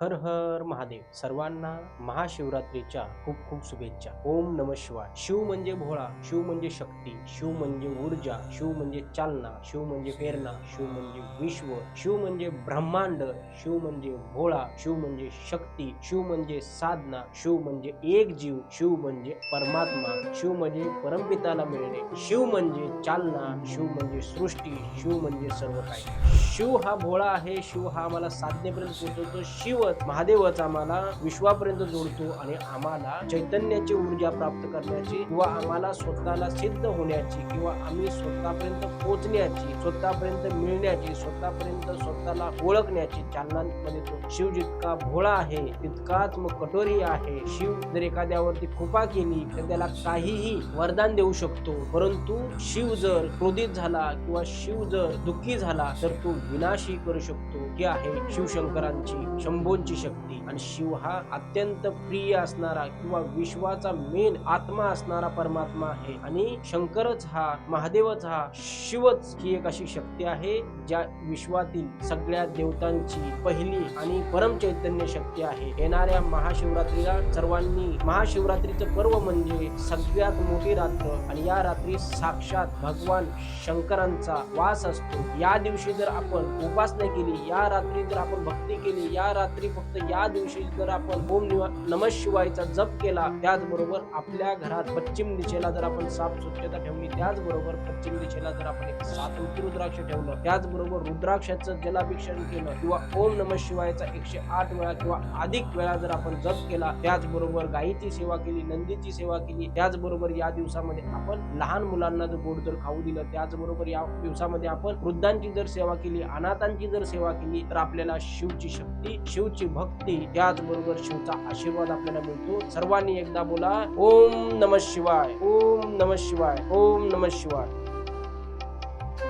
हर हर महादेव. सर्वांना महाशिवरात्रीच्या खूप खूप शुभेच्छा. ओम नमः शिवाय. शिव म्हणजे भोळा, शिव म्हणजे शक्ती, शिव म्हणजे ऊर्जा, शिव म्हणजे चालना, शिव म्हणजे प्रेरणा, शिव म्हणजे विश्व, शिव म्हणजे ब्रह्मांड, शिव म्हणजे भोळा, शिव म्हणजे शक्ती, शिव म्हणजे साधना, शिव म्हणजे एक जीव, शिव म्हणजे परमात्मा, शिव म्हणजे परमपिताला मिळणे, शिव म्हणजे चालना, शिव म्हणजे सृष्टी, शिव म्हणजे सर्व काही. शिव हा भोळा आहे, शिव हा आम्हाला साधनेपर्यंत पोहोचवतो. शिवच महादेवच आम्हाला विश्वापर्यंत जोडतो आणि आम्हाला चैतन्याची ऊर्जा प्राप्त करण्याची किंवा आम्हाला स्वतःला सिद्ध होण्याची किंवा आम्ही स्वतःपर्यंत पोहोचण्याची, स्वतःपर्यंत मिळण्याची, स्वतःला ओळखण्याची चालनामध्ये तो शिव जितका भोळा आहे तितकाच मग कठोरही आहे. शिव जर एखाद्यावरती कृपा केली तर त्याला काहीही वरदान देऊ शकतो, परंतु शिव जर क्रोधित झाला किंवा शिव जर दुःखी झाला तर तो विनाशही करू शकतो. ही आहे शिवशंकरांची, शंभूंची शक्ती. आणि शिव हा अत्यंत प्रिय असणारा किंवा विश्वाचा मेन आत्मा असणारा परमात्मा आहे. आणि शंकरच हा, महादेवच हा, शिवच ही एक अशी शक्ती आहे ज्या विश्वातील सगळ्या देवतांची पहिली आणि परम चैतन्य शक्ती आहे. येणाऱ्या महाशिवरात्रीला सर्वांनी, महाशिवरात्रीचं पर्व म्हणजे सगळ्यात मोठी रात्र आणि या रात्री साक्षात भगवान शंकरांचा वास असतो. या दिवशी जर आपण उपासना केली, या रात्री जर आपण भक्ती केली, या रात्री फक्त या दिवशी जर आपण ओम नमः शिवायचा जप केला, त्याचबरोबर आपल्या घरात पश्चिम दिशेला जर आपण साफ स्वच्छता ठेवली, त्याचबरोबर पश्चिम दिशेला जर आपण एक 7 मुखी रुद्राक्ष ठेवलं, त्याचबरोबर रुद्राक्षाचं जलाभिषेक केलं किंवा ओम नमः शिवायचा 108 वेळा किंवा अधिक वेळा जर आपण जप केला, त्याचबरोबर गायीची सेवा केली, नंदीची सेवा केली, त्याचबरोबर या दिवसामध्ये आपण लहान मुलांना जर गोड जर खाऊ दिलं, त्याचबरोबर या दिवसामध्ये आपण वृद्धांची जर सेवा केली, अनाथांची जर सेवा केली, तर आपल्याला शिवची शक्ती, शिवची भक्ती, त्याचबरोबर शिवचा आशीर्वाद आपल्याला मिळतो. सर्वांनी एकदा बोला, ओम नमः शिवाय, ओम नमः शिवाय, ओम नमः शिवाय.